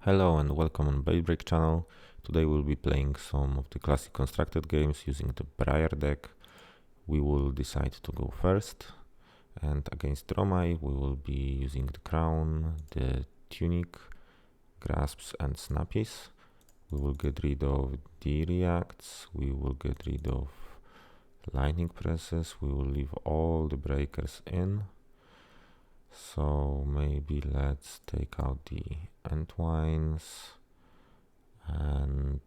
Hello and welcome on Break channel. Today we'll be playing some of the classic constructed games using the Briar deck. We will decide to go first, and against Dromai we will be using the crown, the tunic, grasps and snappies. We will get rid of the reacts, we will get rid of lightning presses, we will leave all the breakers in. So maybe let's take out the entwines and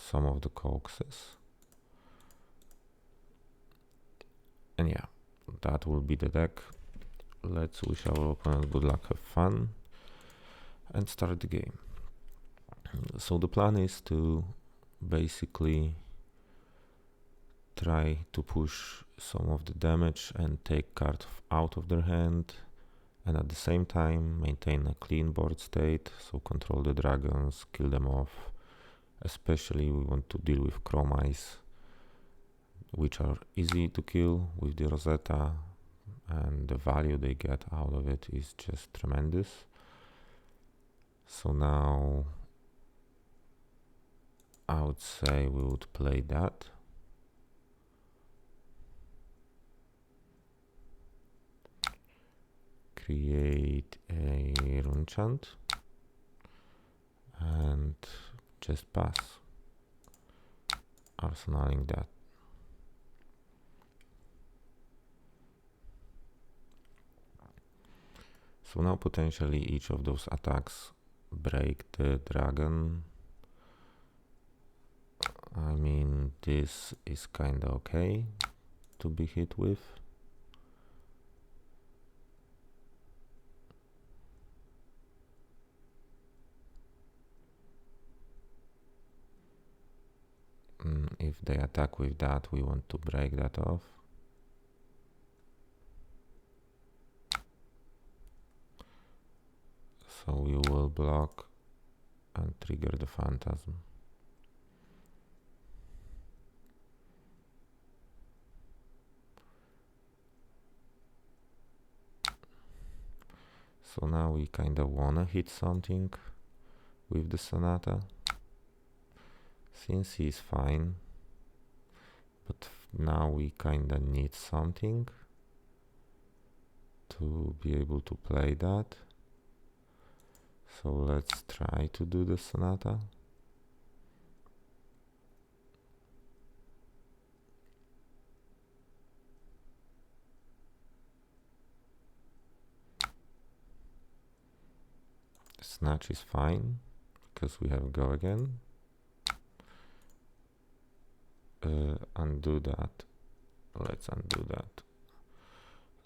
some of the coaxes. And yeah, that will be the deck. Let's wish our opponent good luck, have fun, and start the game. So the plan is to basically try to push some of the damage and take cards out of their hand, and at the same time maintain a clean board state, so control the dragons, kill them off. Especially we want to deal with Dromais, which are easy to kill with the Rosetta, and the value they get out of it is just tremendous. So now I would say we would play that. Create a rune chant and just pass, arsenaling that. So now potentially each of those attacks break the dragon. I mean, this is kinda okay to be hit with. If they attack with that, we want to break that off. So we will block and trigger the phantasm. So now we kinda wanna hit something with the Sonata. Since he's fine, but now we kinda need something to be able to play that. So let's try to do the Sonata. Snatch is fine because we have go again. Undo that. Let's undo that.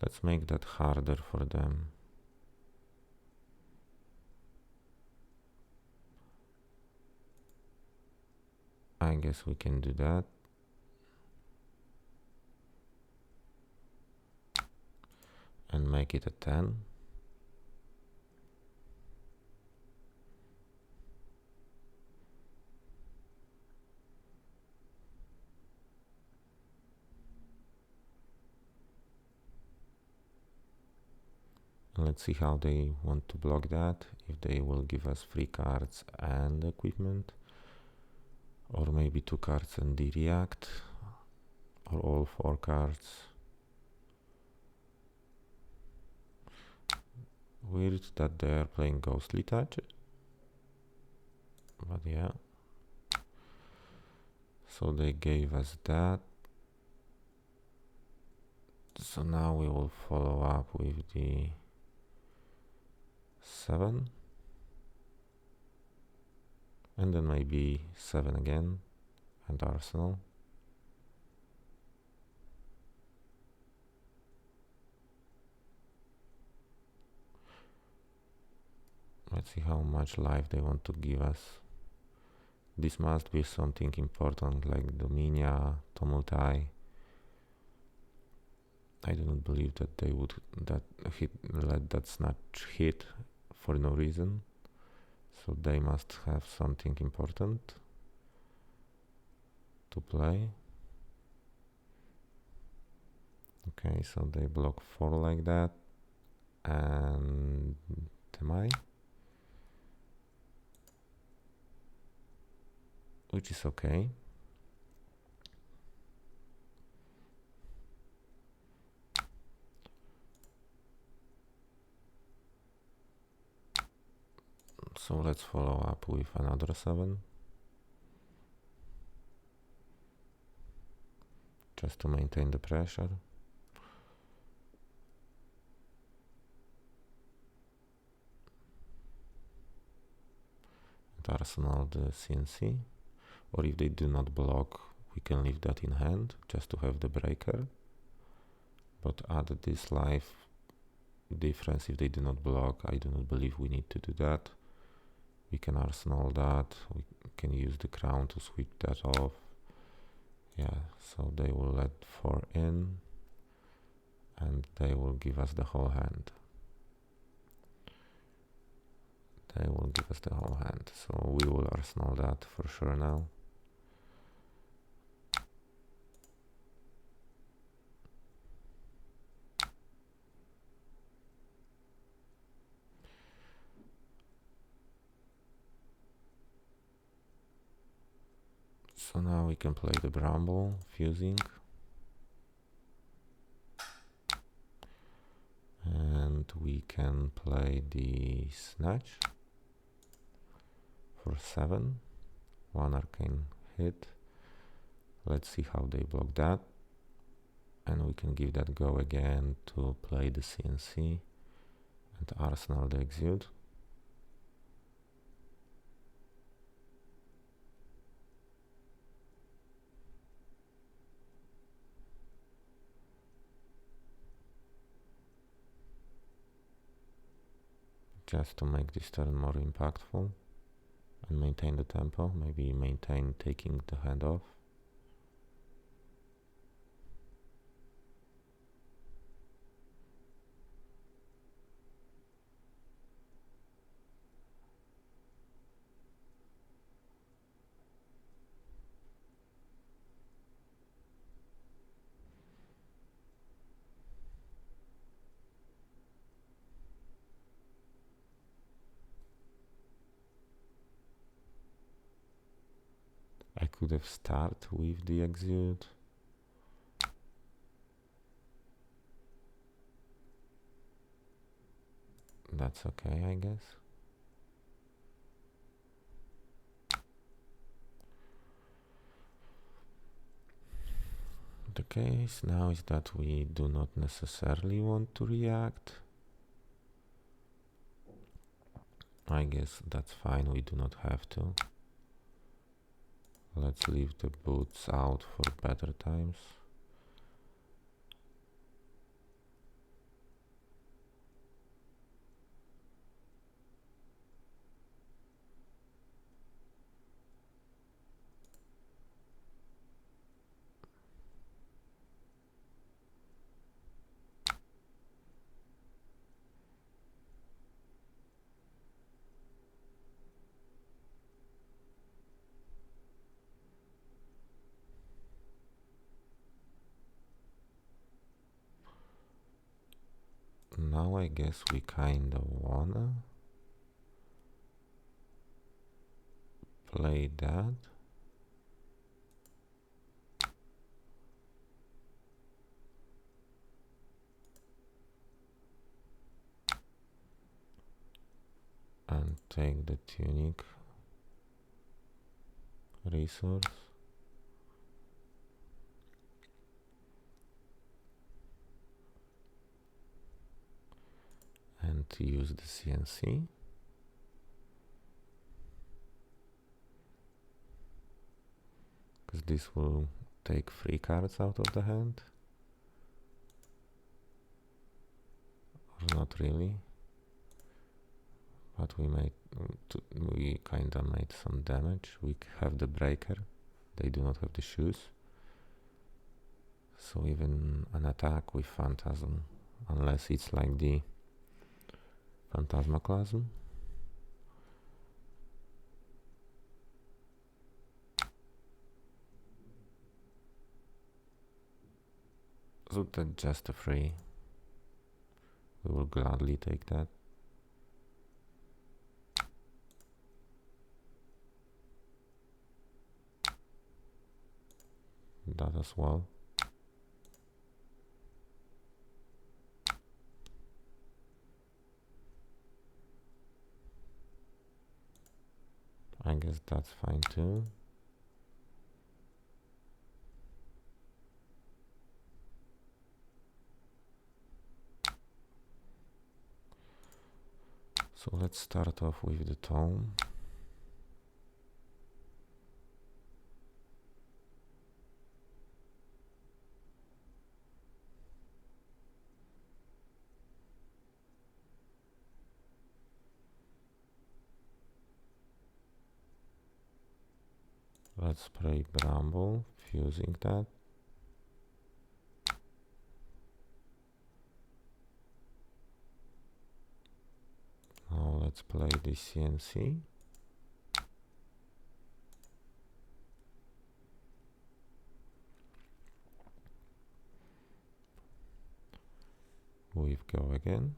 Let's make that harder for them. I guess we can do that. And make it a 10. Let's see how they want to block that, if they will give us free cards and equipment, or maybe 2 cards and the react, or all 4 cards. Weird that they are playing Ghostly Touch, but yeah. So they gave us that. So now we will follow up with the 7, and then maybe 7 again, and Arsenal. Let's see how much life they want to give us. This must be something important like Dominia, Tumultai. I do not believe that they would let that snatch hit for no reason. So they must have something important to play. Okay, so they block 4 like that. And am I? which is okay. So let's follow up with another 7. Just to maintain the pressure. And arsenal the CNC. Or if they do not block, we can leave that in hand, just to have the breaker. But add this life difference if they do not block. I do not believe we need to do that. We can arsenal that. We can use the crown to switch that off. Yeah, so they will let 4 in. And they will give us the whole hand. They will give us the whole hand. So we will arsenal that for sure now. So now we can play the bramble, fusing. And we can play the snatch for 7. 1 arcane hit. Let's see how they block that. And we can give that go again to play the CNC and arsenal the exude. Just to make this turn more impactful and maintain the tempo, maybe maintain taking the hand off. I could have started with the exude. That's okay, I guess. The case now is that we do not necessarily want to react. I guess that's fine, we do not have to. Let's leave the boots out for better times. Now I guess we kinda wanna play that. And take the tunic resource. And use the CNC. Because this will take 3 cards out of the hand. Or not really. But we kinda made some damage. We have the breaker. They do not have the shoes. So even an attack with Phantasm, unless it's like the Phantasmaclasm. So that's just a free. We will gladly take that. that as well. I guess that's fine too. So let's start off with the tome. Let's spray bramble, fusing that. Now let's play the CNC. We go again.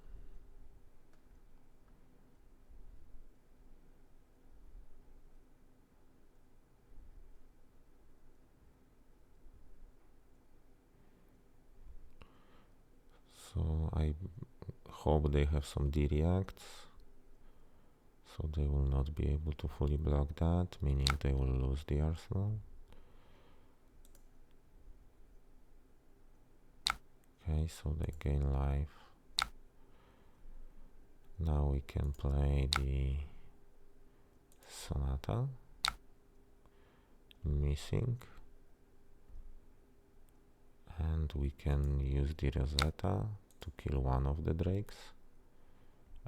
So I hope they have some D-reacts, so they will not be able to fully block that, meaning they will lose the arsenal. Okay, so they gain life. Now we can play the Sonata, missing, and we can use the Rosetta to kill one of the drakes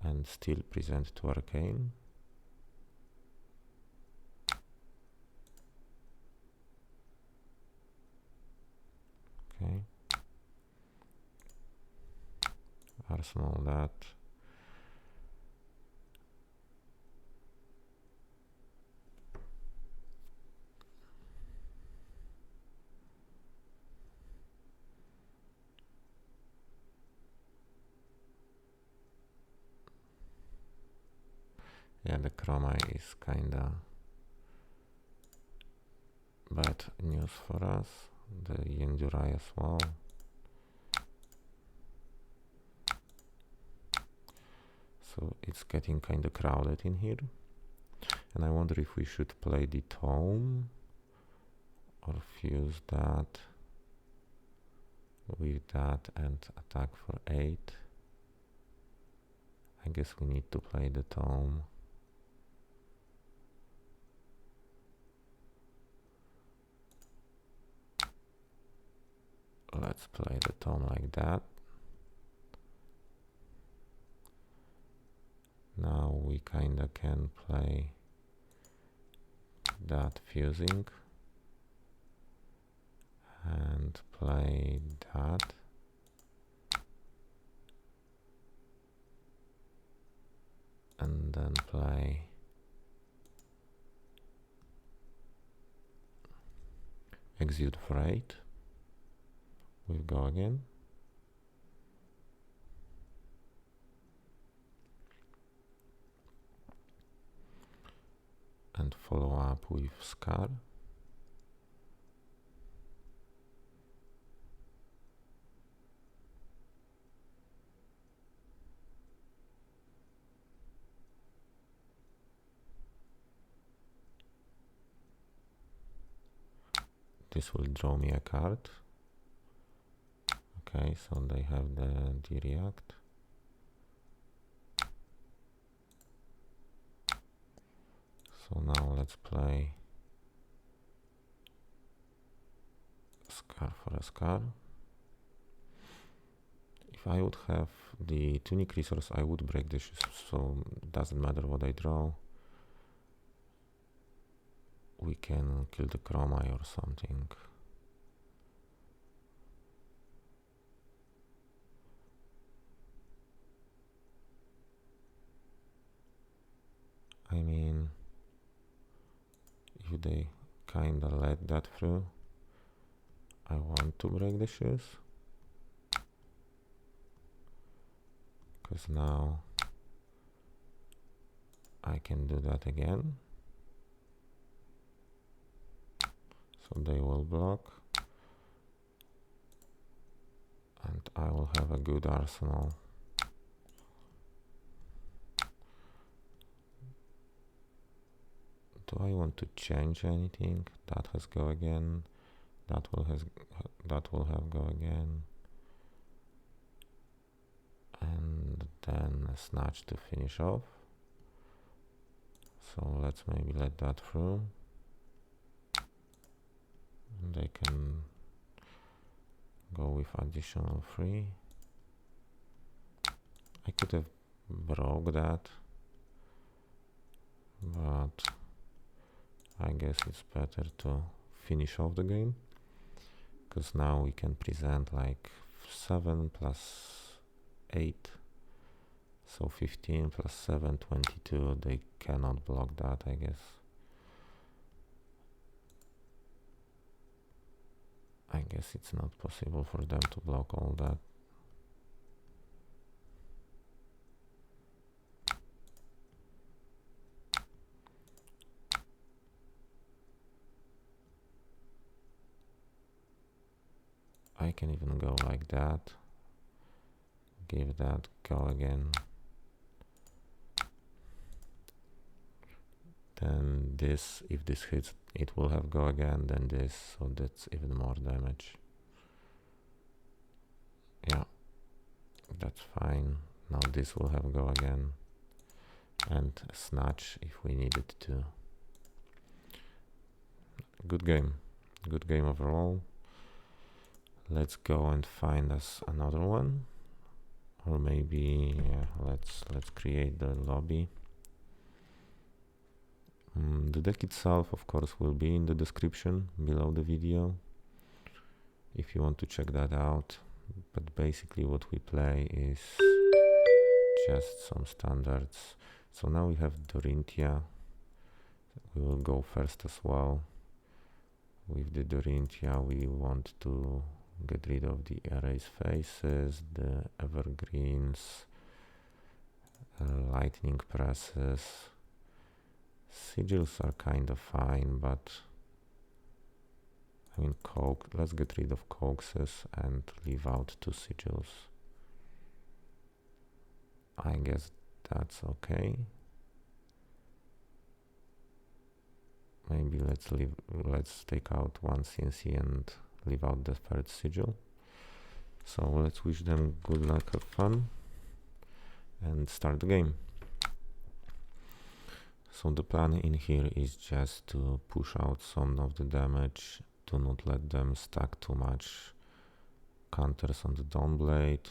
and still present to Arcane. Okay, arsenal that. Yeah, the Dromai is kinda bad news for us. The Yendurai as well. So it's getting kinda crowded in here. And I wonder if we should play the tome or fuse that with that and attack for 8. I guess we need to play the tome. Let's play the tome like that. Now we kinda can play that fusing and play that. And then play execute for 8. We'll go again. And follow up with Scar. This will draw me a card. Okay, so they have the D-react. So now let's play Scar for a Scar. If I would have the Tunic resource, I would break the shoes, so it doesn't matter what I draw. We can kill the Dromai or something. I mean, if they kinda let that through, I want to break the shoes. Because now I can do that again. So they will block. but I will have a good arsenal. Do I want to change anything? That has go again. That will have go again. And then a snatch to finish off. So let's maybe let that through. They can go with additional 3. I could have broke that, but I guess it's better to finish off the game, because now we can present like 7 plus 8, so 15 plus 7, 22. They cannot block that, I guess. I guess it's not possible for them to block all that. I can even go like that, give that, go again. Then this, if this hits, it will have go again, then this, so that's even more damage. Yeah, that's fine. Now this will have go again, and a snatch if we needed to. Good game overall. Let's go and find us another one, or maybe let's create the lobby. The deck itself, of course, will be in the description below the video if you want to check that out. But basically what we play is just some standards. So now we have Dorinthea. We will go first as well. With the Dorinthea we want to get rid of the erase faces, the evergreens, lightning presses. Sigils are kind of fine, but I mean, let's get rid of coaxes and leave out 2 sigils. I guess that's okay. Maybe let's take out 1 CNC and leave out the 3rd sigil. So let's wish them good luck, have fun, and start the game. So the plan in here is just to push out some of the damage, do not let them stack too much counters on the Dawnblade.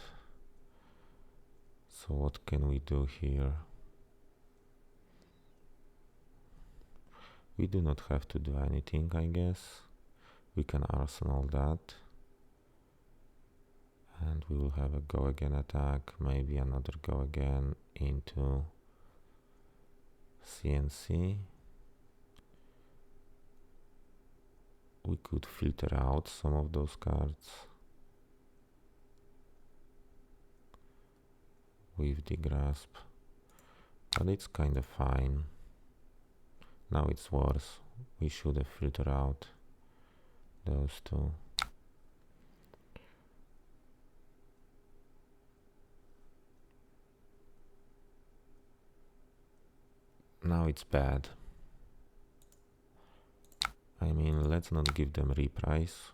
So what can we do here? We do not have to do anything, I guess. We can arsenal that. And we will have a go again attack, maybe another go again into CNC. We could filter out some of those cards with the grasp, but it's kind of fine. Now it's worse. We should have filtered out those 2. Now it's bad. I mean, let's not give them reprise.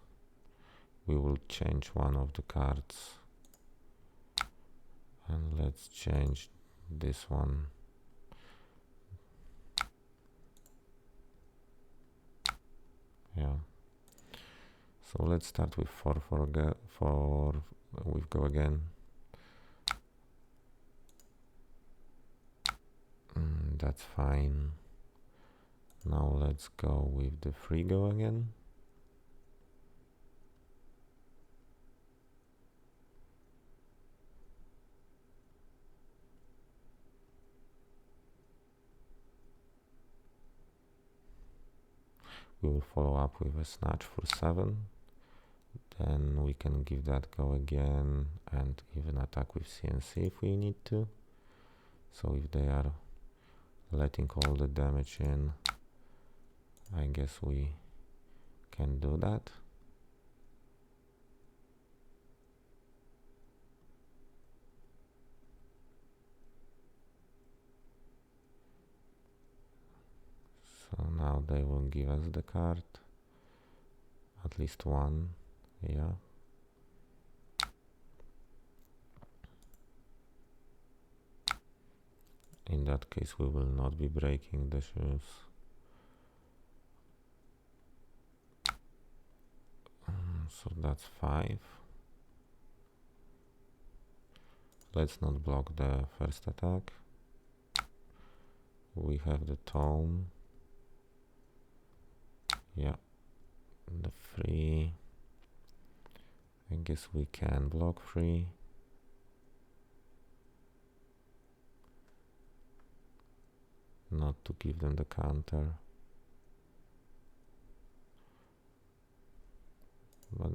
We will change one of the cards. And let's change this one. Yeah. So let's start with 4 with go again. That's fine. Now let's go with the 3 go again. We will follow up with a snatch for 7. Then we can give that go again and even attack with CNC if we need to. So if they are letting all the damage in, I guess we can do that. Now they will give us the card. At least one. Yeah. In that case, we will not be breaking the shoes. So that's 5. Let's not block the first attack. We have the tome. Yeah. The 3. I guess we can block 3. Not to give them the counter. But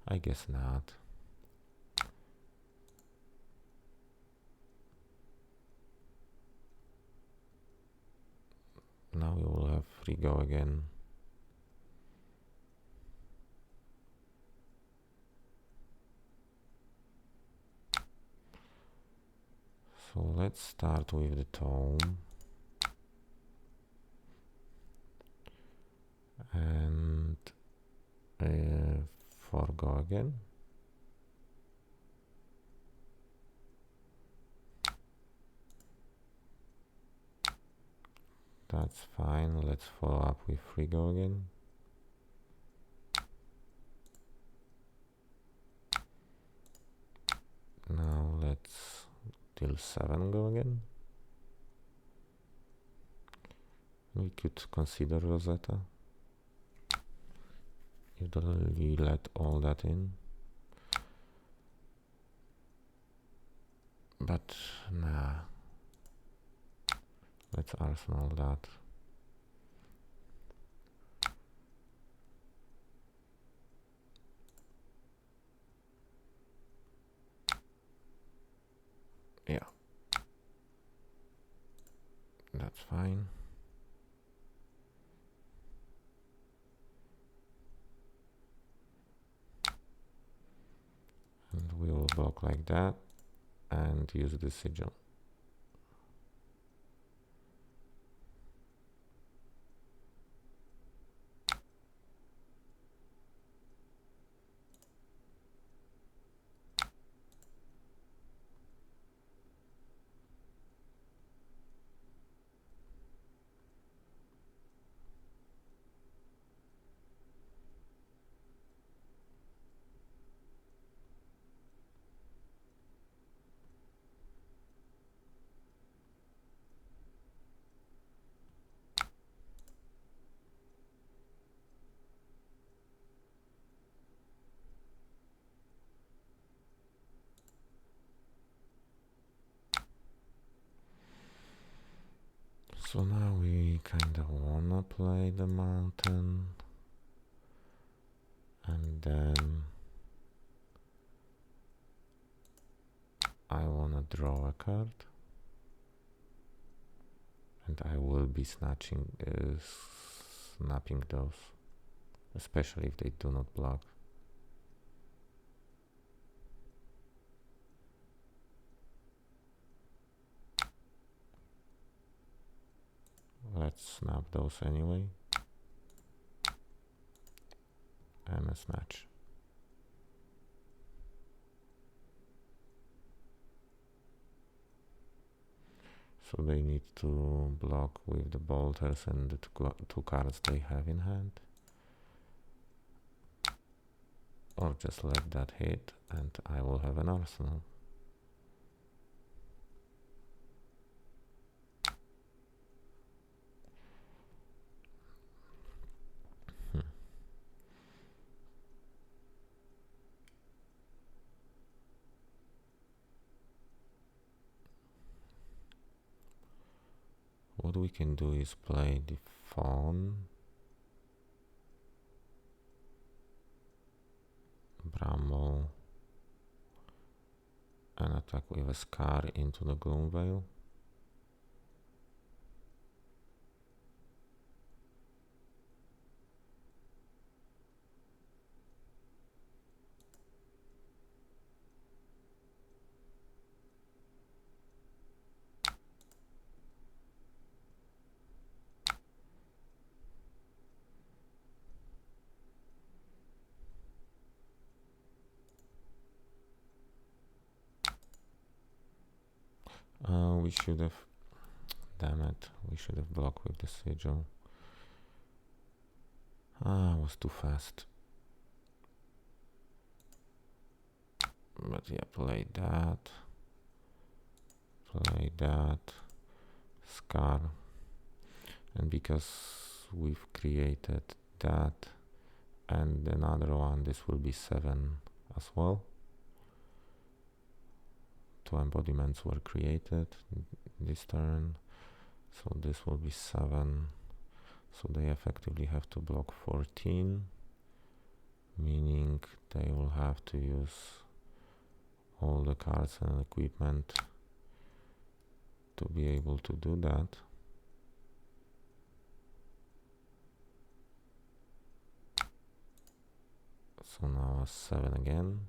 I guess not. Now we will have free go again. So let's start with the tome. And 4 go again. That's fine. Let's follow up with 3 go again. Now let's deal 7 go again. We could consider Rosetta if we let all that in. But nah. Let's arsenal that. Yeah. That's fine. And we will block like that and use the sigil. So now we kinda wanna play the mountain, and then I wanna draw a card, and I will be snapping those, especially if they do not block. Let's snap those anyway. And a snatch. So they need to block with the bolters and the two cards they have in hand. Or just let that hit and I will have an arsenal. What we can do is play the fawn, bramble, and attack with a scar into the gloom veil. we should have... Damn it, we should have blocked with the sigil. I was too fast. But yeah, play that. Play that. Scar. And because we've created that and another one, this will be 7 as well. 2 embodiments were created this turn, so this will be 7. So they effectively have to block 14, meaning they will have to use all the cards and equipment to be able to do that. So now 7 again.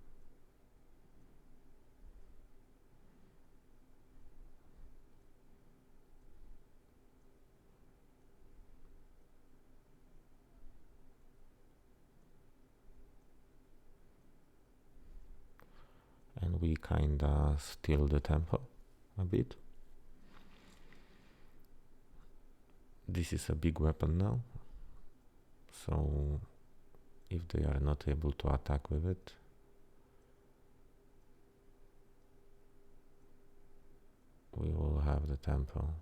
And we kinda steal the tempo a bit. This is a big weapon now, so if they are not able to attack with it, we will have the tempo.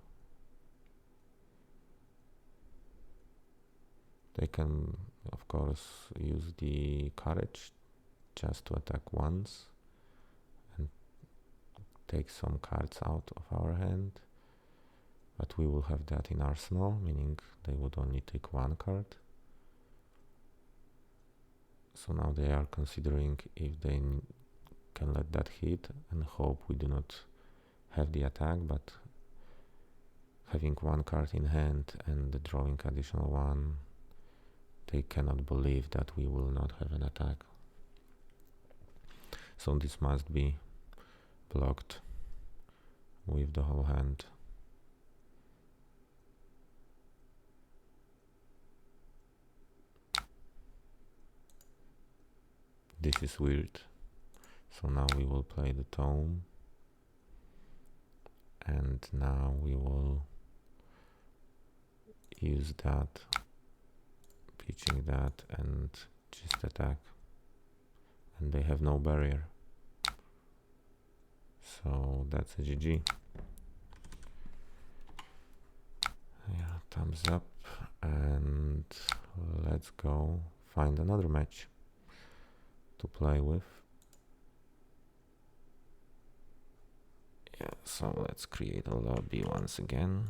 They can, of course, use the courage just to attack once and take some cards out of our hand, but we will have that in arsenal, meaning they would only take 1 card. So now they are considering if they can let that hit and hope we do not have the attack, but having 1 card in hand and drawing additional 1, they cannot believe that we will not have an attack. So this must be blocked with the whole hand. This is weird. So now we will play the tome, and now we will use that, pitching that, and just attack. And they have no barrier. So that's a GG. Yeah, thumbs up, and let's go find another match to play with. Yeah, so let's create a lobby once again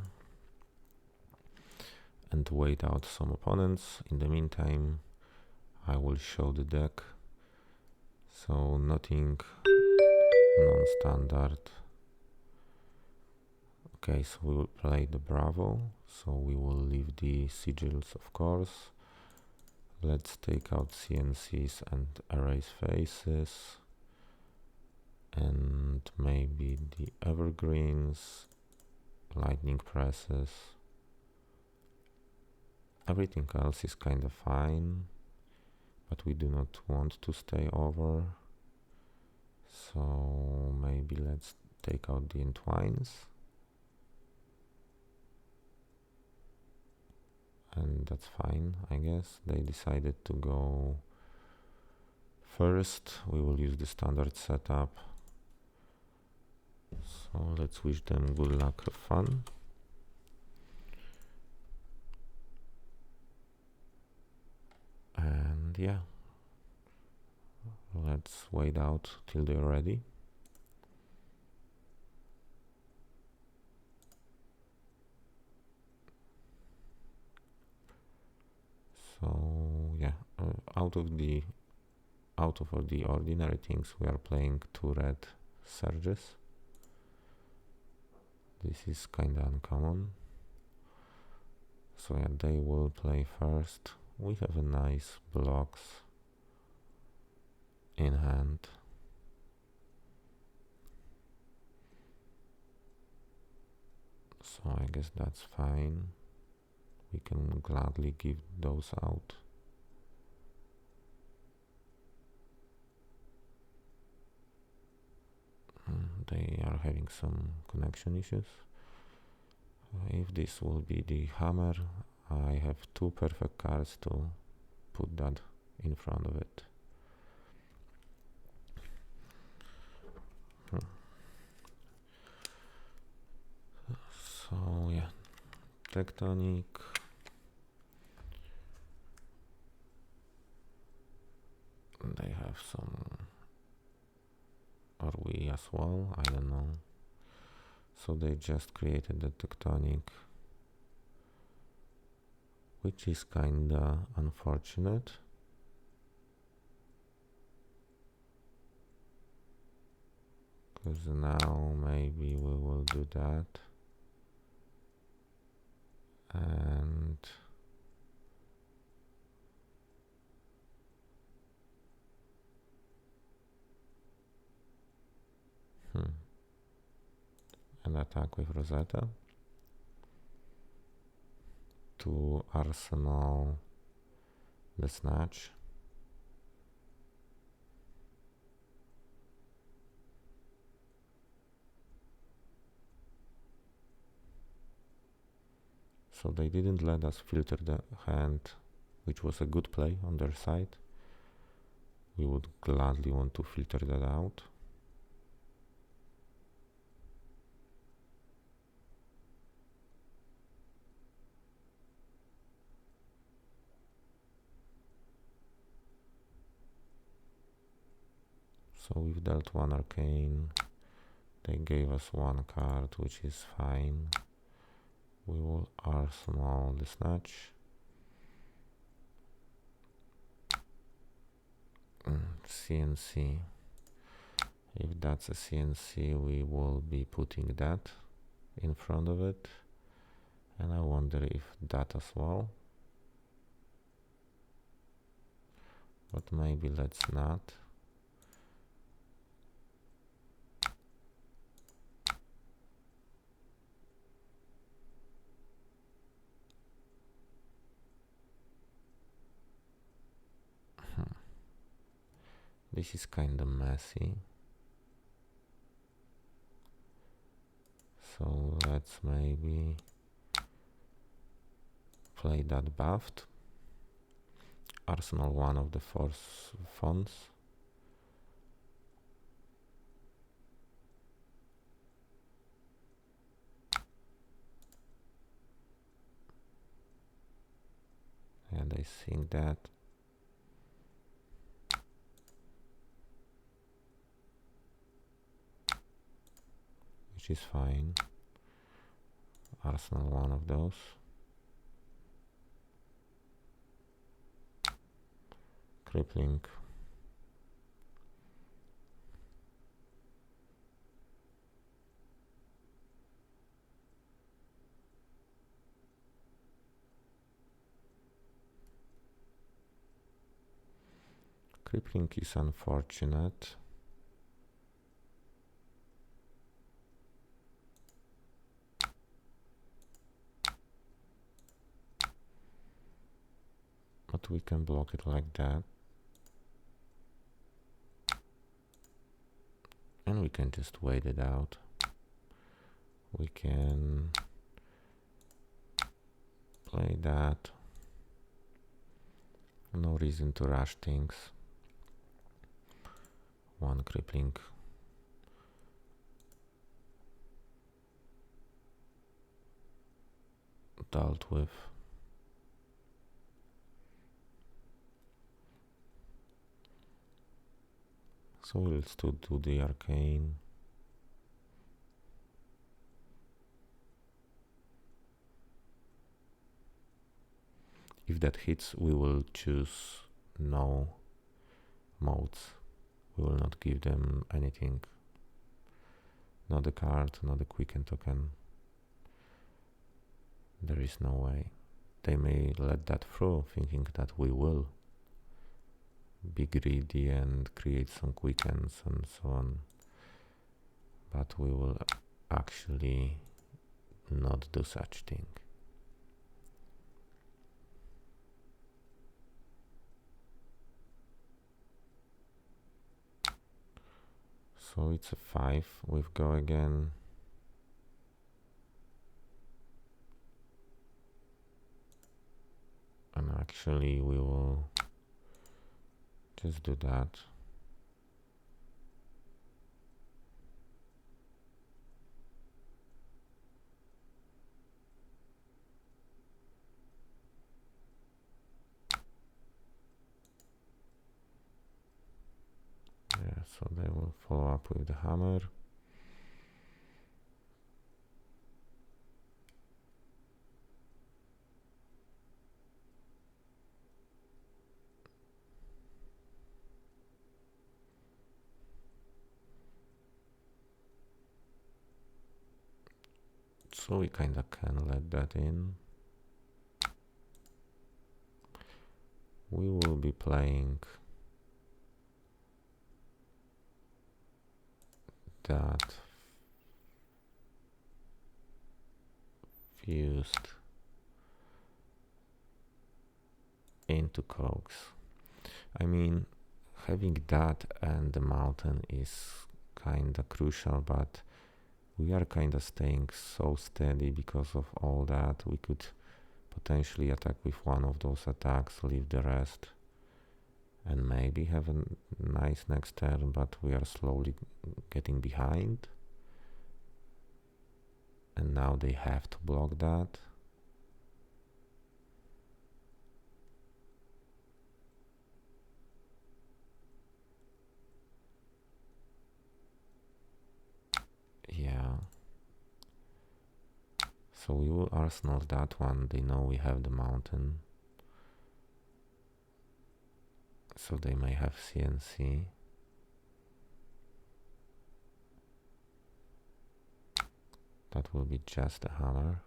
and wait out some opponents. In the meantime, I will show the deck. So nothing non-standard. Okay, so we will play the Bravo. So we will leave the sigils, of course. Let's take out CNCs and erase faces. And maybe the evergreens, lightning presses. Everything else is kind of fine, but we do not want to stay over. So maybe let's take out the entwines. And that's fine, I guess. They decided to go first. We will use the standard setup. So let's wish them good luck, have fun. And yeah, let's wait out till they're ready. So yeah, out of the ordinary things, we are playing 2 red surges. This is kinda uncommon. So yeah, they will play first. We have a nice blocks in hand. So I guess that's fine. We can gladly give those out. they are having some connection issues. If this will be the hammer, I have two perfect cards to put that in front of it. So yeah, tectonic. They have some, or we as well, I don't know. So they just created the tectonic, which is kinda unfortunate. Because now maybe we will do that. And an attack with Rosetta to arsenal the snatch. So they didn't let us filter the hand, which was a good play on their side. We would gladly want to filter that out. So we've dealt one arcane. They gave us one card, which is fine. We will arsenal the snatch. CNC. If that's a CNC, we will be putting that in front of it. And I wonder if that as well. But maybe let's not. This is kind of messy. So let's maybe play that buffed. Arsenal one of the force fonts. And I think that which is fine. Arsenal one of those. Crippling. Crippling is unfortunate. But we can block it like that. And we can just wait it out. We can play that. No reason to rush things. One crippling. Dealt with. So we'll still do the arcane. If that hits, we will choose no modes. We will not give them anything. Not the card, not the quicken token. There is no way. They may let that through, thinking that we will be greedy and create some quickens and so on. But we will actually not do such thing. So it's a 5 with go again. And actually we will just do that. Yeah, so they will follow up with the hammer. So we kinda can let that in. We will be playing that fused into cogs. I mean, having that and the mountain is kinda crucial, but we are kinda staying so steady because of all that. We could potentially attack with one of those attacks, leave the rest, and maybe have a nice next turn, but we are slowly getting behind. And now they have to block that. Yeah. So we will arsenal that one. They know we have the mountain. So they may have CNC. That will be just a hammer.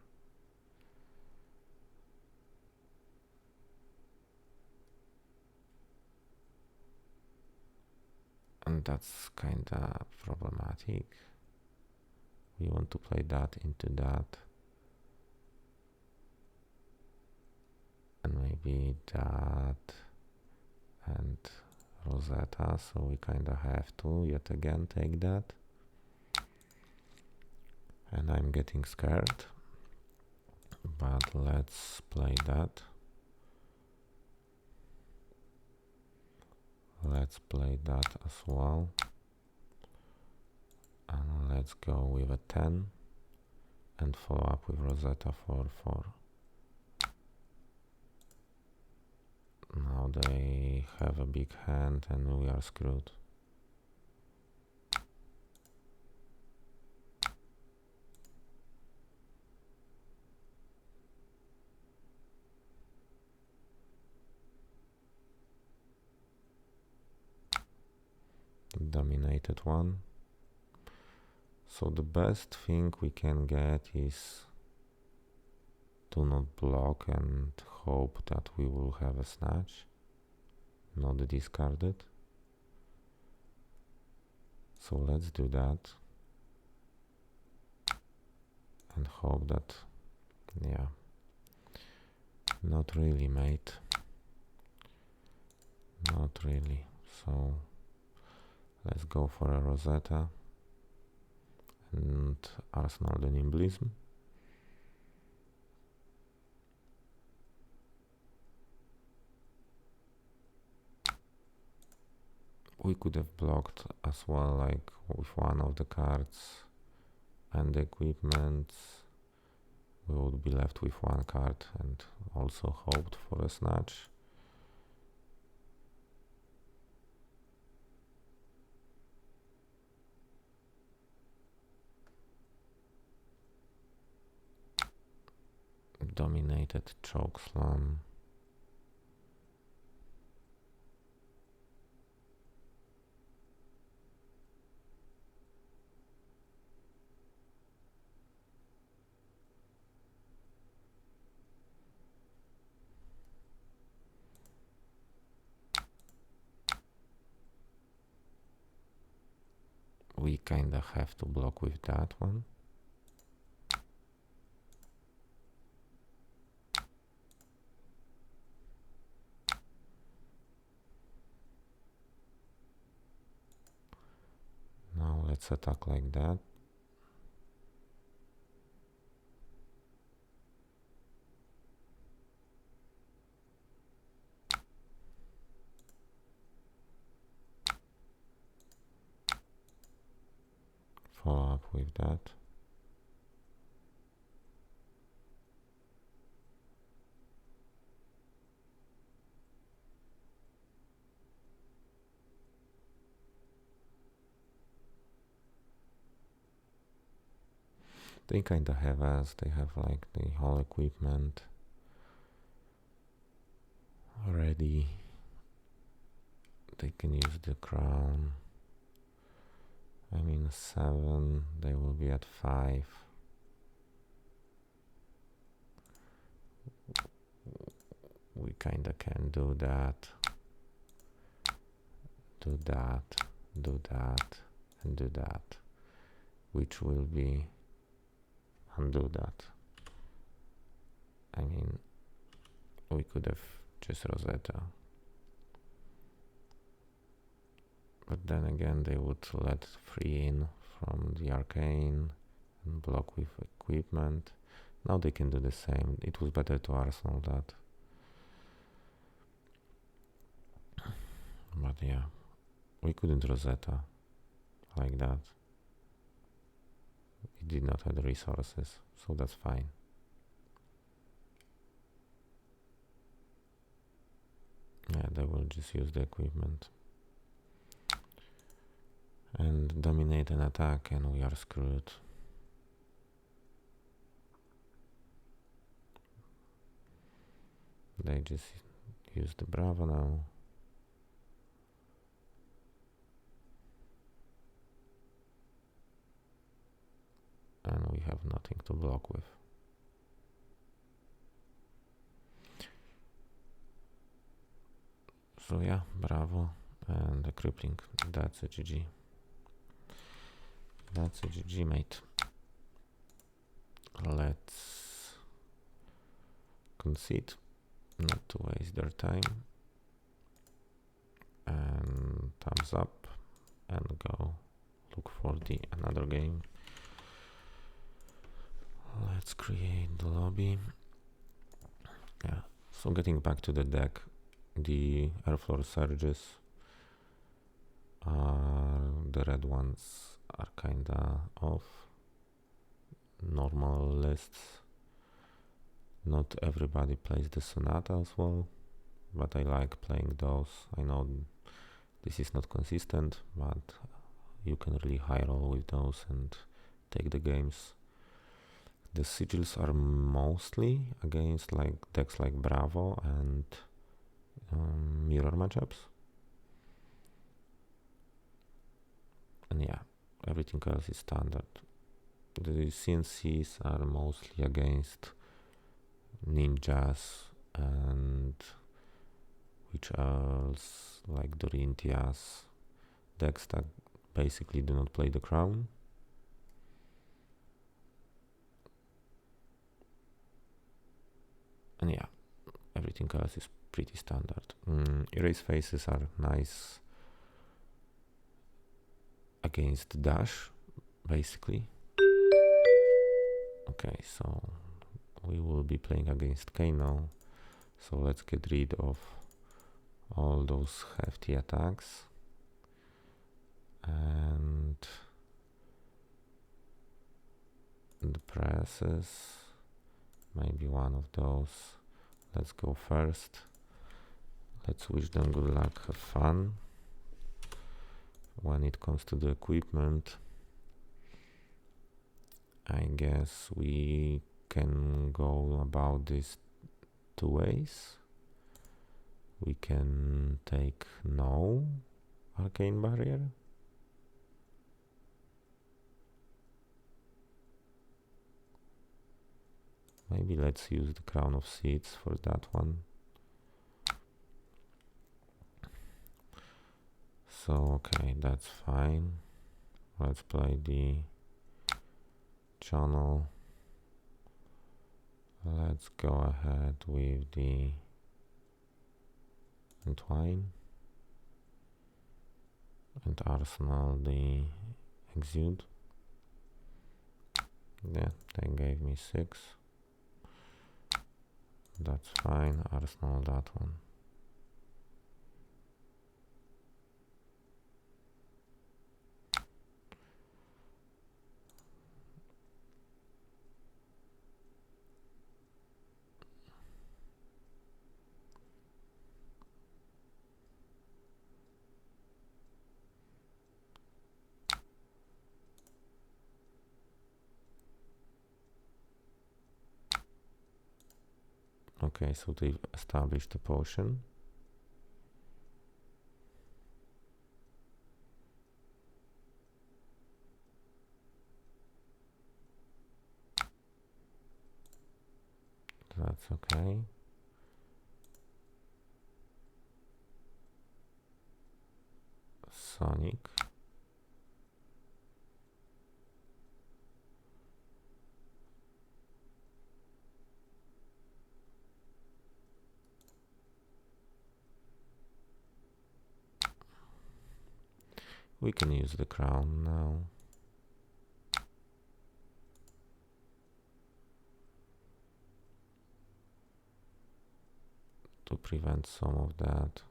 And that's kinda problematic. We want to play that into that. And maybe that and Rosetta, so we kinda have to yet again take that. And I'm getting scared, but let's play that. Let's play that as well. And let's go with a 10 and follow up with Rosetta for 4. Now they have a big hand and we are screwed. Dominated one. So the best thing we can get is to not block and hope that we will have a snatch, not discarded. So let's do that and hope that, yeah, not really, mate, not really. So let's go for a Rosetta and arsenal the Nimblism. We could have blocked as well, like with one of the cards and the equipments. We would be left with one card and also hoped for a snatch. Dominated Chokeslam. We kinda have to block with that one. Now Let's attack like that. Follow up with that. They kinda have us, they have like the whole equipment already. They can use the crown. I mean 7, they will be at 5. We kinda can do that, do that, do that, and do that, which will be undo that. I mean, we could have just Rosetta. But then again, they would let 3 in from the arcane and block with equipment. Now they can do the same. It was better to arsenal that. But yeah, we couldn't Rosetta like that. We did not have the resources, so that's fine. Yeah, they will just use the equipment and dominate an attack, and we are screwed. They just use the Bravo now. And we have nothing to block with. So yeah, Bravo and the crippling. That's a GG. That's a GG, mate. Let's concede, not to waste their time. And thumbs up and go look for the another game. Let's create the lobby. Yeah, so getting back to the deck, the airfloor surges, the red ones are kinda off. Normal lists, not everybody plays the Sonata as well, but I like playing those. I know this is not consistent, but you can really high roll with those and take the games. The sigils are mostly against like decks like Bravo and mirror matchups. And yeah, everything else is standard. The CNCs are mostly against ninjas and which else, like Dorintheas, decks that basically do not play the crown. And yeah, everything else is pretty standard. Erase faces are nice against dash, basically. Okay, so we will be playing against Kano, so let's get rid of all those hefty attacks and the presses, maybe one of those. Let's go first. Let's wish them good luck, have fun. When it comes to the equipment, I guess we can go about this 2 ways. We can take no arcane barrier. Maybe let's use the Crown of Seeds for that one. So okay, that's fine. Let's play the channel. Let's go ahead with the entwine and arsenal the exude. Yeah, they gave me 6. That's fine. Arsenal that one. Okay, so they've established a potion. That's okay. Sonic. We can use the crown now. To prevent some of that.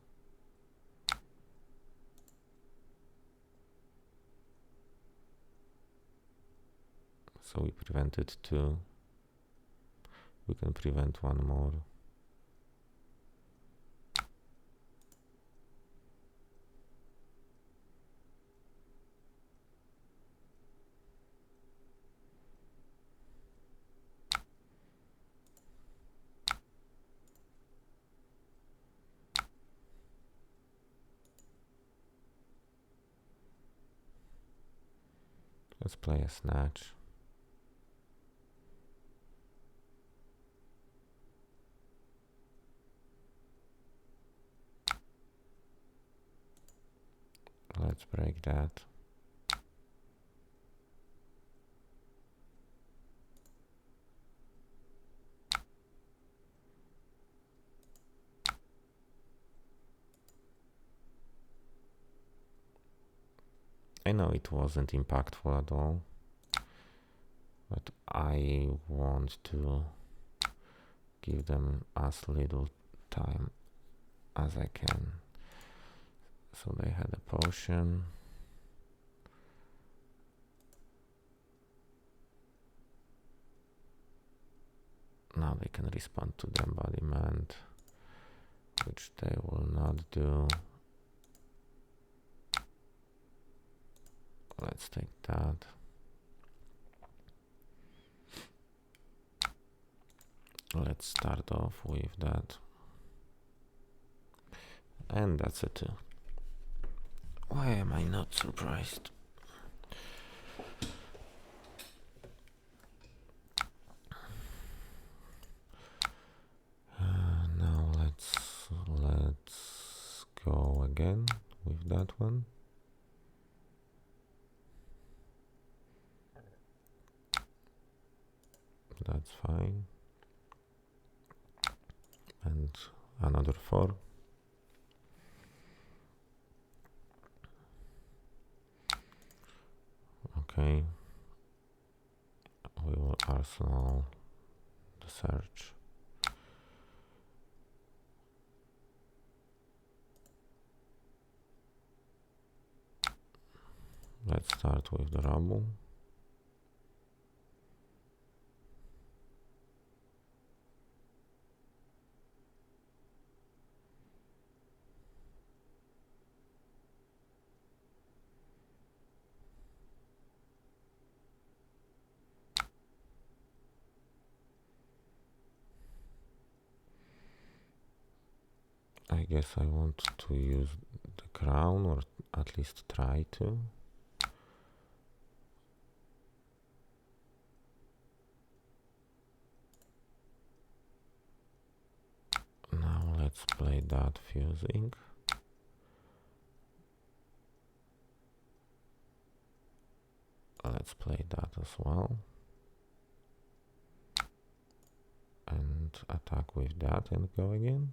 So we prevented 2. We can prevent 1 more. Let's play a snatch. Let's break that. I know it wasn't impactful at all, but I want to give them as little time as I can. So they had a potion. Now they can respond to the embodiment, which they will not do. Let's take that. Let's start off with that. And that's it. Why am I not surprised? Now let's go again with that one. That's fine. And another 4. Okay. We will arsenal the search. Let's start with the rubble. I guess I want to use the crown, or at least try to. Now let's play that fusing. Let's play that as well. And attack with that and go again.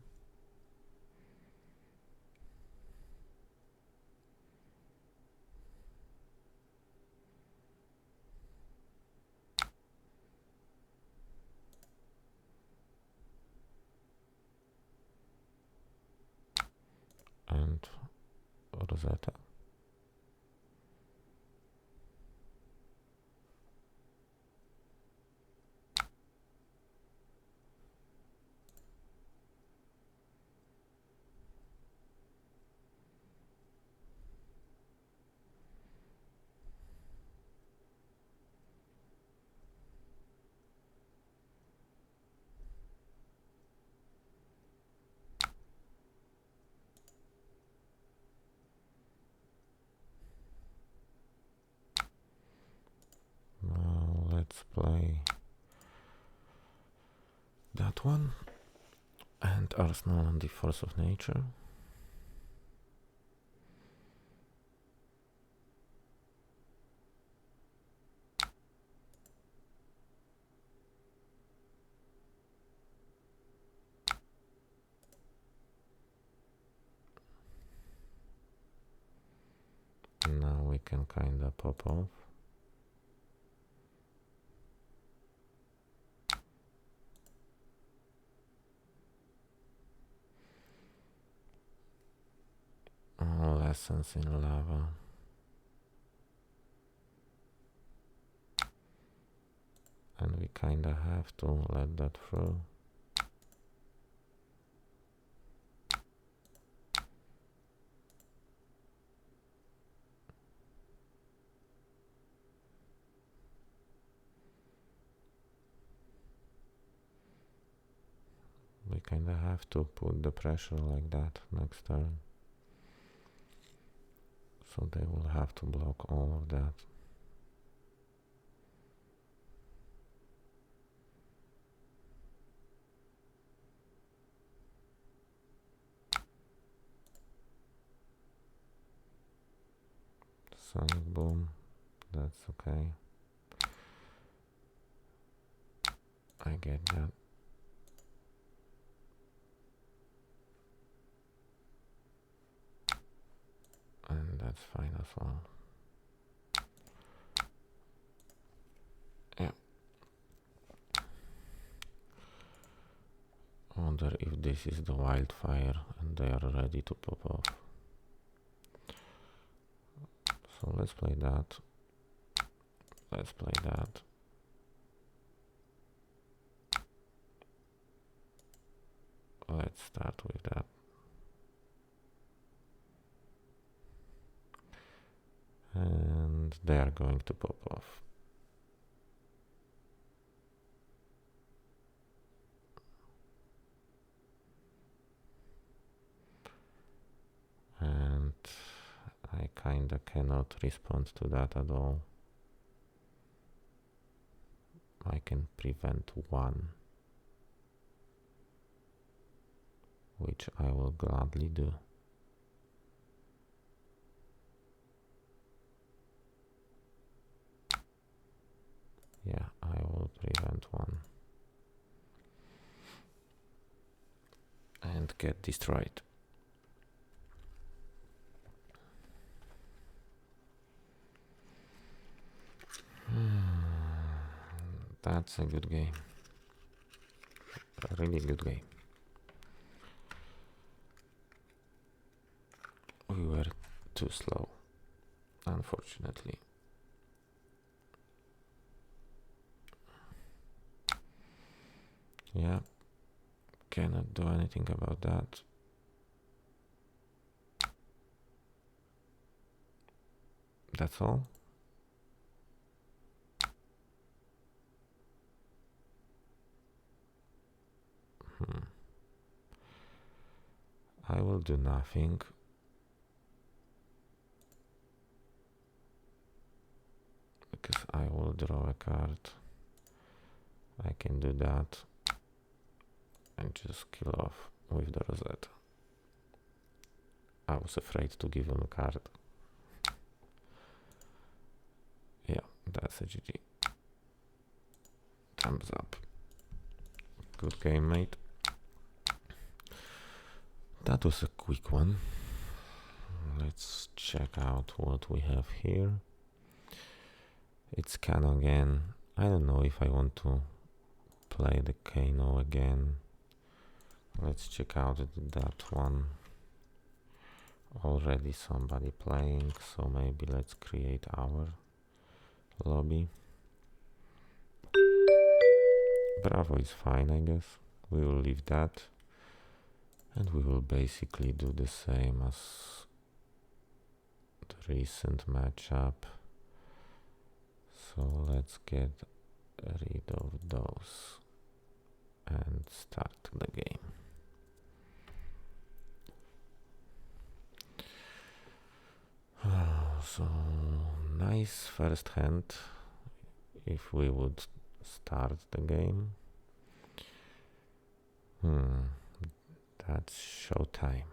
and Rosetta. Now let's play that one and Arsenal on the Force of Nature. Now we can kinda pop off. Lessons in lava. And we kinda have to let that through. We kinda have to put the pressure like that next turn. So they will have to block all of that. Sonic Boom, that's okay. I get that. And that's fine as well. Yeah. Wonder if this is the wildfire and they are ready to pop off. So let's play that. Let's play that. Let's start with that. And they are going to pop off. And I kinda cannot respond to that at all. I can prevent one, which I will gladly do. Yeah, I will prevent one. And get destroyed. That's a good game. A really good game. We were too slow, unfortunately. Yeah, cannot do anything about that. That's all. I will do nothing. Because I will draw a card. I can do that. And just kill off with the Rosetta. I was afraid to give him a card. Yeah, that's a GG. Thumbs up. Good game, mate. That was a quick one. Let's check out what we have here. It's Kano again. I don't know if I want to play the Kano again. Let's check out that one. Already somebody playing, so maybe let's create our lobby. Bravo is fine, I guess. We will leave that. And we will basically do the same as the recent matchup. So let's get rid of those and start the game. So nice first hand if we would start the game. That's showtime.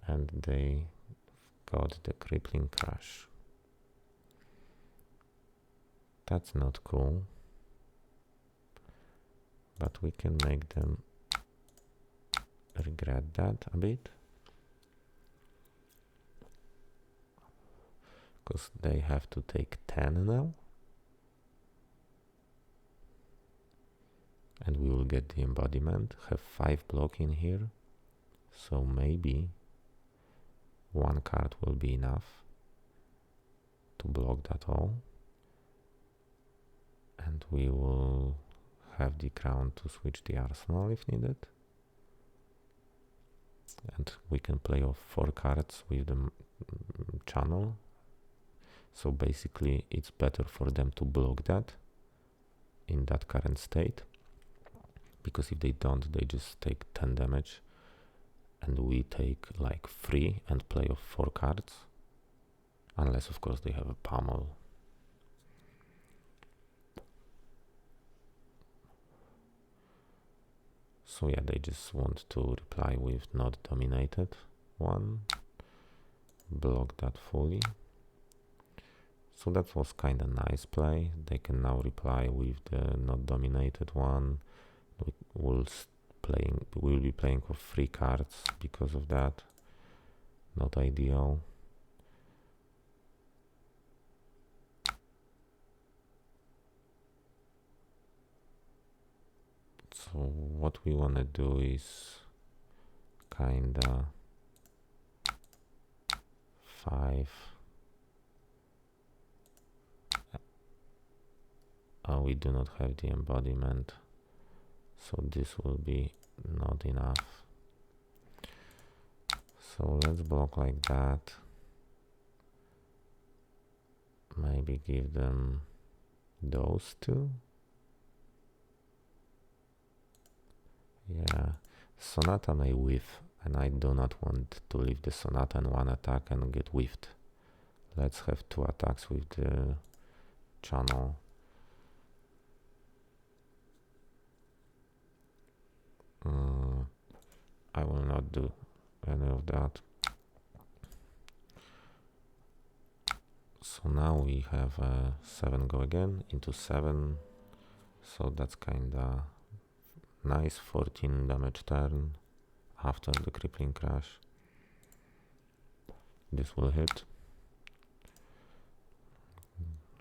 And they got the crippling crash. That's not cool. But we can make them regret that a bit. Because they have to take 10 now. And we will get the embodiment, have 5 block in here. So maybe one card will be enough to block that all. And we will have the crown to switch the arsenal if needed. And we can play off 4 cards with the channel. So basically it's better for them to block that in that current state. Because if they don't, they just take 10 damage. And we take like 3 and play off 4 cards. Unless of course they have a pummel. So yeah, they just want to reply with not dominated one. Block that fully. So that was kind of nice play. They can now reply with the not dominated one. We'll be playing for 3 cards because of that. Not ideal. So what we want to do is kinda 5. We do not have the embodiment, so this will be not enough. So let's block like that. Maybe give them those 2. Yeah, Sonata may whiff, and I do not want to leave the Sonata in one attack and get whiffed. Let's have 2 attacks with the channel. I will not do any of that. So now we have 7 go again into 7. So that's kinda nice. 14 damage turn after the crippling crash. This will hit.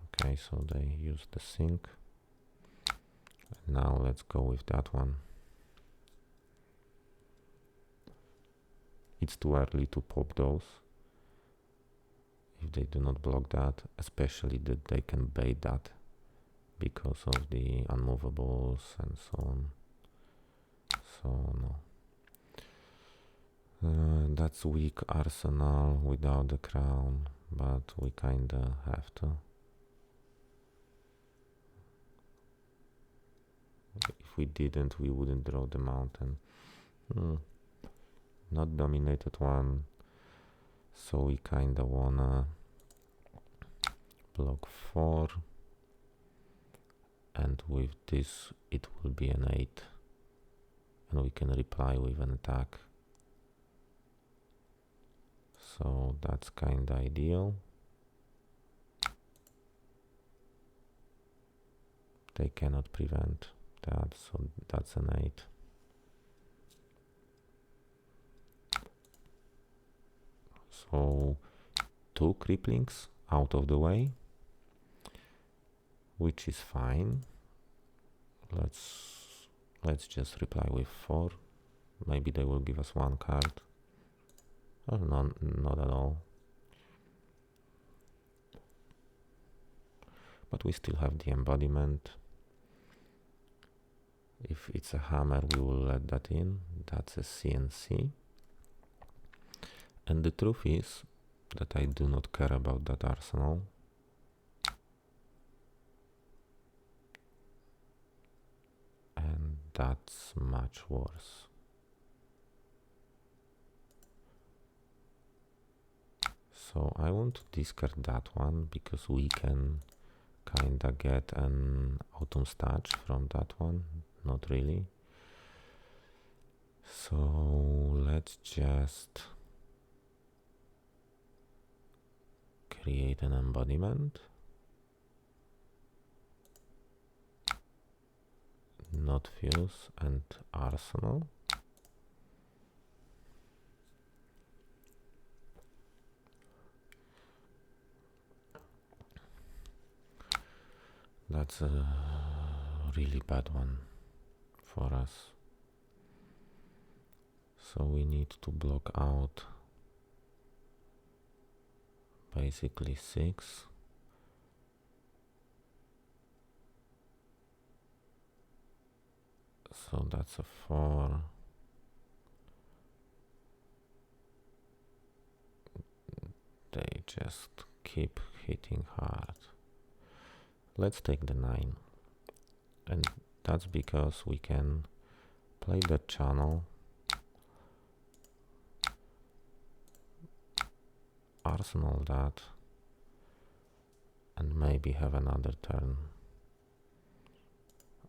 Okay, so they use the sync. Now let's go with that one. It's too early to pop those. If they do not block that, especially that they can bait that because of the unmovables and so on. So no. That's weak arsenal without the crown, but we kinda have to. If we didn't, we wouldn't draw the mountain. Not dominated one, so we kinda wanna block 4, and with this it will be an 8, and we can reply with an attack. So that's kinda ideal. They cannot prevent that, so that's an 8. So 2 cripplings out of the way, which is fine. Let's just reply with 4. Maybe they will give us 1 card. Or not at all. But we still have the embodiment. If it's a hammer, we will let that in. That's a CNC. And the truth is that I do not care about that arsenal. And that's much worse. So I want to discard that one because we can kinda get an autumn starch from that one. Not really. So let's just create an embodiment. Not fuse and arsenal. That's a really bad one for us. So we need to block out basically 6. So that's a 4. They just keep hitting hard. Let's take the 9. And that's because we can play the channel, arsenal that, and maybe have another turn.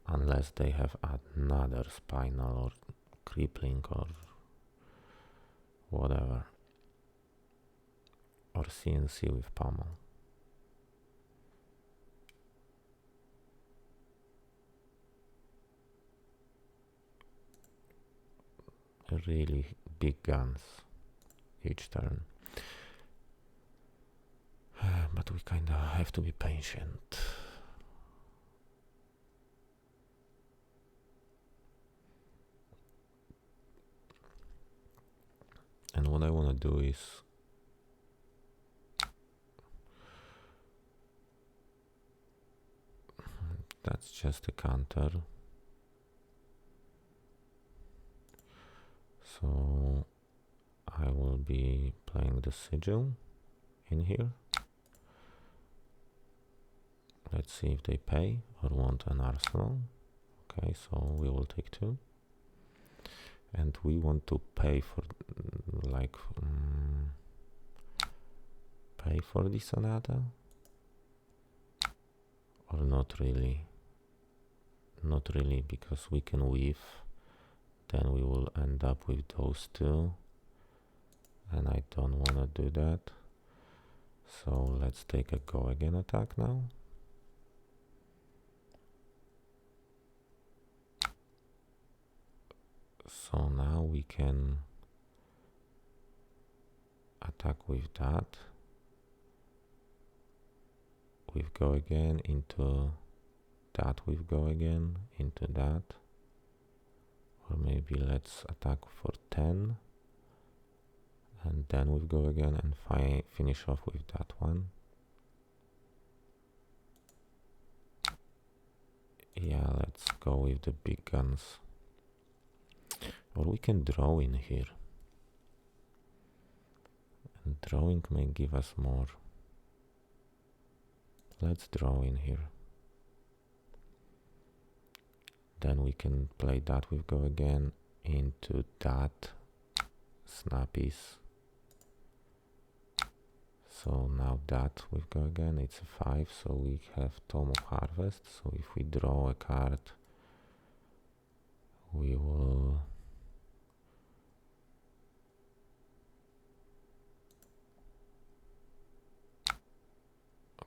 Unless they have another spinal or crippling or whatever. Or CNC with pommel. Really big guns each turn. But we kinda have to be patient. And what I wanna do is that's just a counter. So I will be playing the sigil in here. Let's see if they pay or want an arsenal. Okay, so we will take 2. And we want to pay for like pay for the sonata or not really. Not really, because we can weave, then we will end up with those 2, and I don't want to do that. So let's take a go again attack now. So now we can attack with that. We go again into that, we go again into that. Or maybe let's attack for 10. And then we go again and finish off with that one. Yeah, let's go with the big guns. Or we can draw in here. And drawing may give us more. Let's draw in here. Then we can play that with go again into that snappies. So now that we go again, it's a 5, so we have Tome of Harvest. So if we draw a card, we will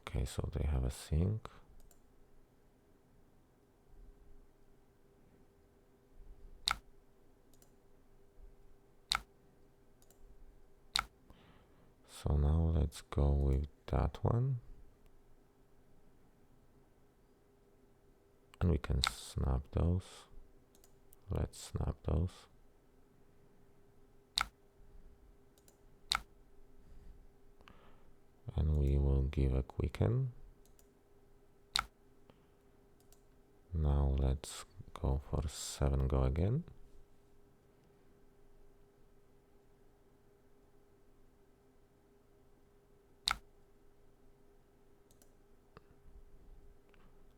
okay, so they have a sink. So now let's go with that one. And we can snap those. Let's snap those. and we will give a quicken. Now let's go for 7 go again.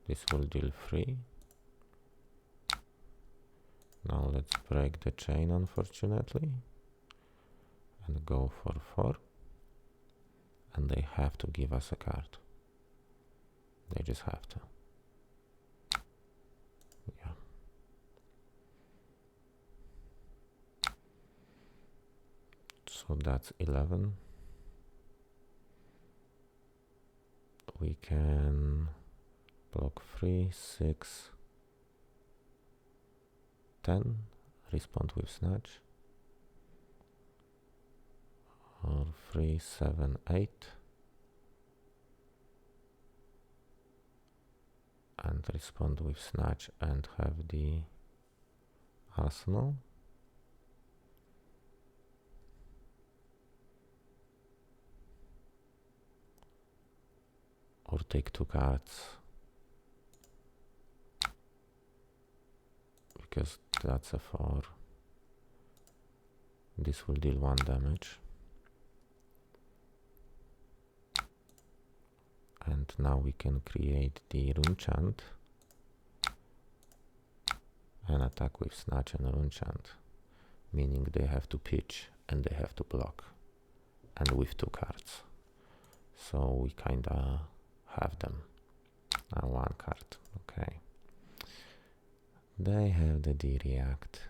This will deal 3. Now let's break the chain, unfortunately, and go for 4. And they have to give us a card. They just have to. Yeah. So that's 11. We can block 3, 6, 10, respond with snatch, or 3, 7, 8, and respond with snatch and have the arsenal. Or take 2 cards, because that's a 4. This will deal 1 damage. And now we can create the rune chant and attack with snatch and rune chant, meaning they have to pitch and they have to block, and with 2 cards. So we kinda have them. 1 card, okay. They have the D react,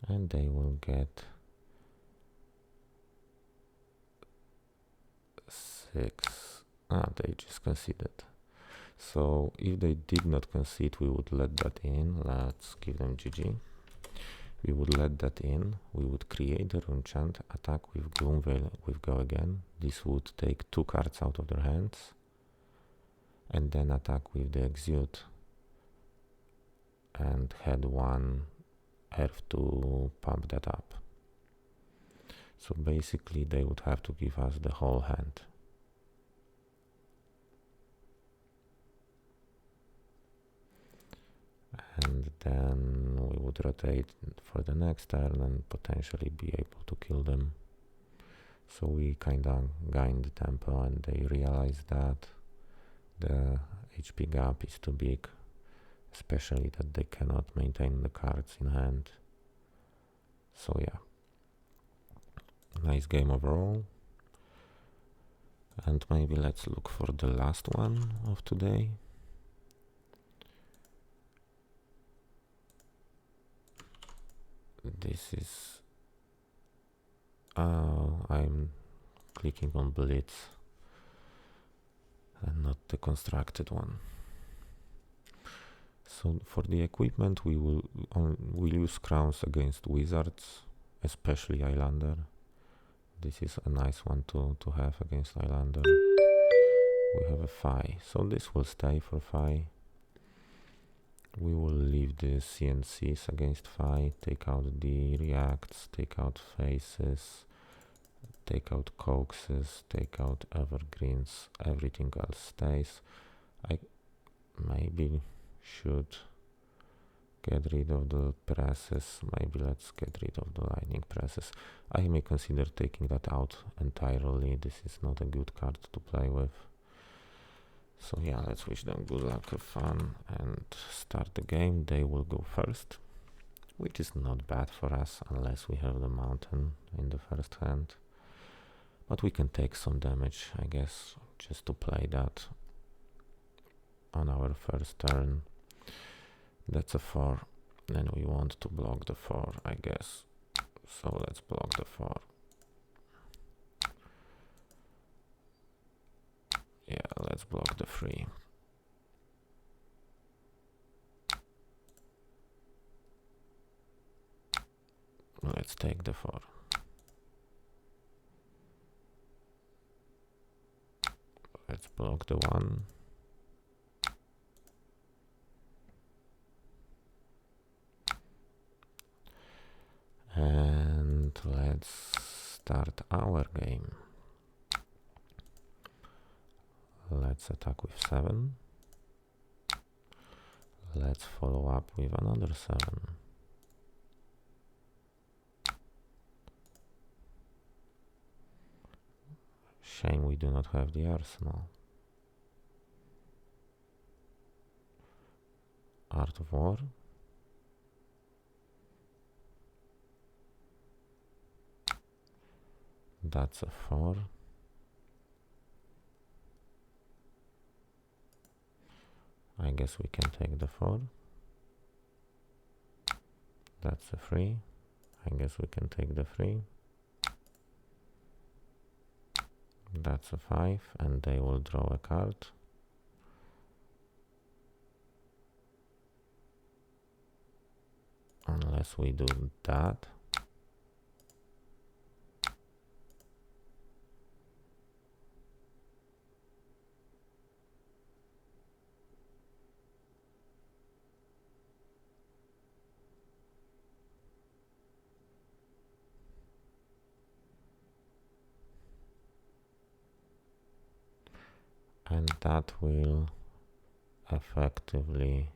and they will get 6. They just conceded. So if they did not concede, we would let that in. Let's give them GG. We would let that in. We would create the rune chant, attack with Gloomveil with go again. This would take 2 cards out of their hands, and then attack with the exude and had 1 earth to pump that up. So basically they would have to give us the whole hand. And then we would rotate for the next turn and potentially be able to kill them. So we kinda gained tempo, and they realized that the HP gap is too big, especially that they cannot maintain the cards in hand. So yeah, nice game overall. And maybe let's look for the last one of today. This is I'm clicking on Blitz and not the constructed one. So for the equipment, we will use crowns against wizards, especially Islander. This is a nice one to have against Islander. We have a Phi, so this will stay for Phi. We will leave the CNCs against Phi, take out the reacts, take out faces, take out coaxes, take out evergreens, everything else stays. I maybe should get rid of the presses. Maybe let's get rid of the lightning presses. I may consider taking that out entirely. This is not a good card to play with. So yeah, let's wish them good luck, have fun, and start the game. They will go first, which is not bad for us unless we have the mountain in the first hand. But we can take some damage, I guess, just to play that on our first turn. That's a 4, and we want to block the 4, I guess. So let's block the 4. Yeah, let's block the 3. Let's take the 4. Let's block the 1. And let's start our game. Let's attack with 7. Let's follow up with another 7. Shame we do not have the arsenal. Art of War. That's a 4. I guess we can take the 4. That's a 3. I guess we can take the 3. That's a 5, and they will draw a card. Unless we do that. And that will effectively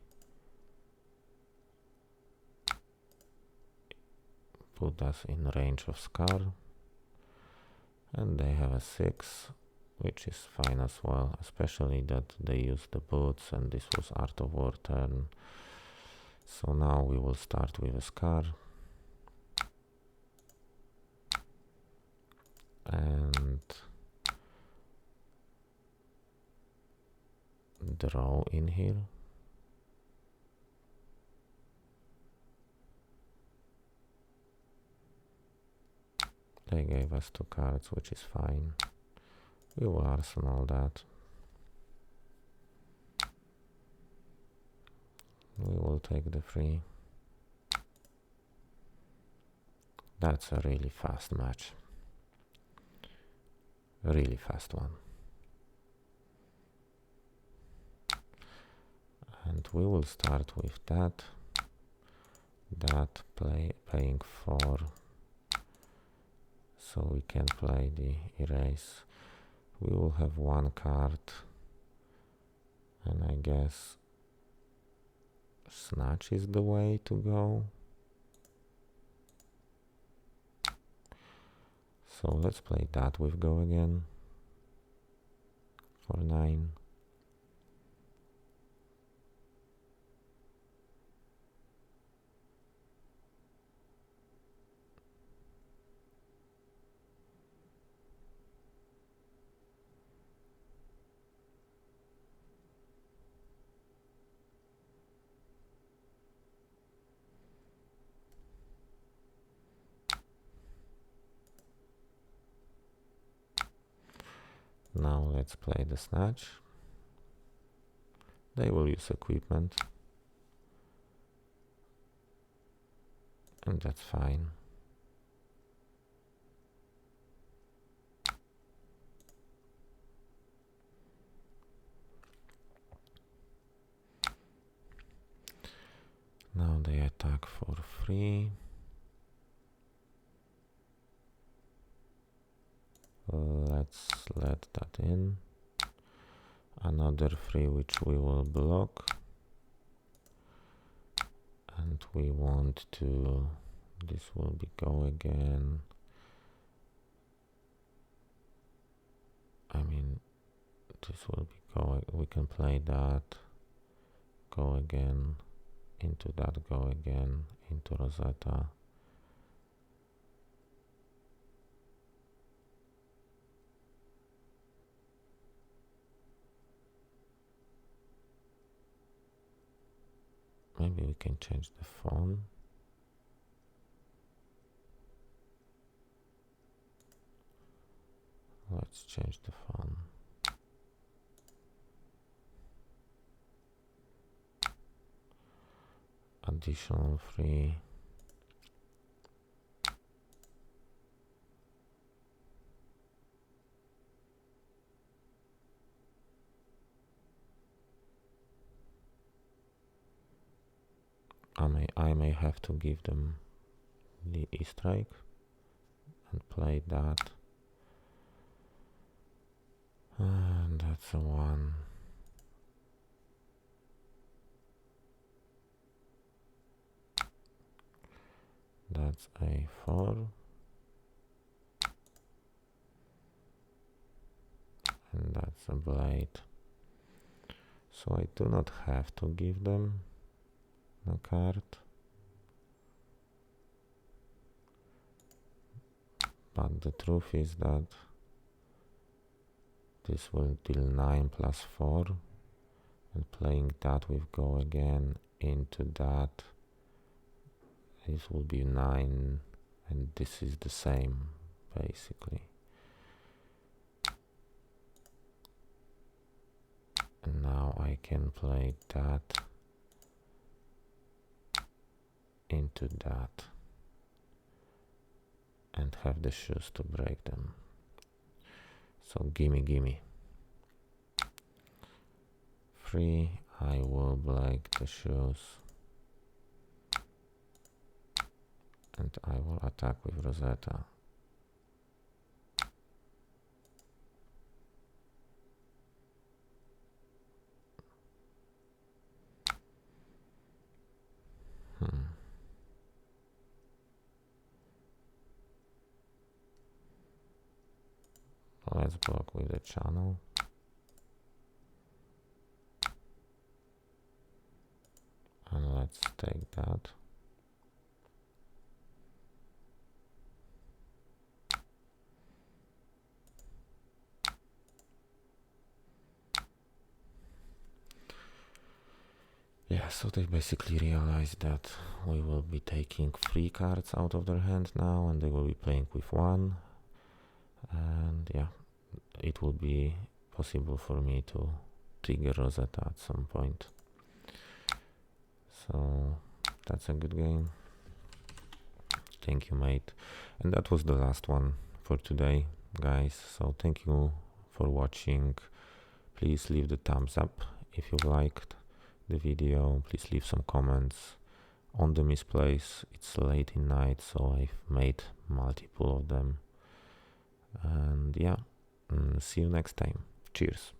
put us in range of Scar. And they have a 6, which is fine as well, especially that they use the boots and this was Art of War turn. So now we will start with a Scar. And draw in here. They gave us 2 cards, which is fine. We will arsenal that. We will take the 3. That's a really fast match. A really fast one. And we will start with that. Paying 4. So we can play the erase. We will have 1 card. And I guess Snatch is the way to go. So let's play that with Go again. For 9. Now let's play the Snatch. They will use equipment. And that's fine. Now they attack for 3. Let's let that in. Another 3 which we will block. And we want to... This will be Go again. I mean, this will be Go. We can play that. Go again. Into that, Go again. Into Rosetta. Maybe we can change the phone. Let's change the phone. Additional 3. I may have to give them the E-strike, and play that. And that's a 1. That's a4. And that's a blade. So I do not have to give them a card. But the truth is that this will deal 9 plus 4. And playing that with go again into that. This will be 9. And this is the same, basically. And now I can play that into that and have the shoes to break them. So gimme, gimme. 3, I will break the shoes and I will attack with Rosetta. Let's block with the channel. And let's take that. Yeah, so they basically realized that we will be taking 3 cards out of their hand now, and they will be playing with 1. And yeah, it will be possible for me to trigger Rosetta at some point. So that's a good game. Thank you, mate. And that was the last one for today, guys. So thank you for watching. Please leave the thumbs up if you liked the video. Please leave some comments on the misplays. It's late in night, so I've made multiple of them. And yeah, see you next time. Cheers.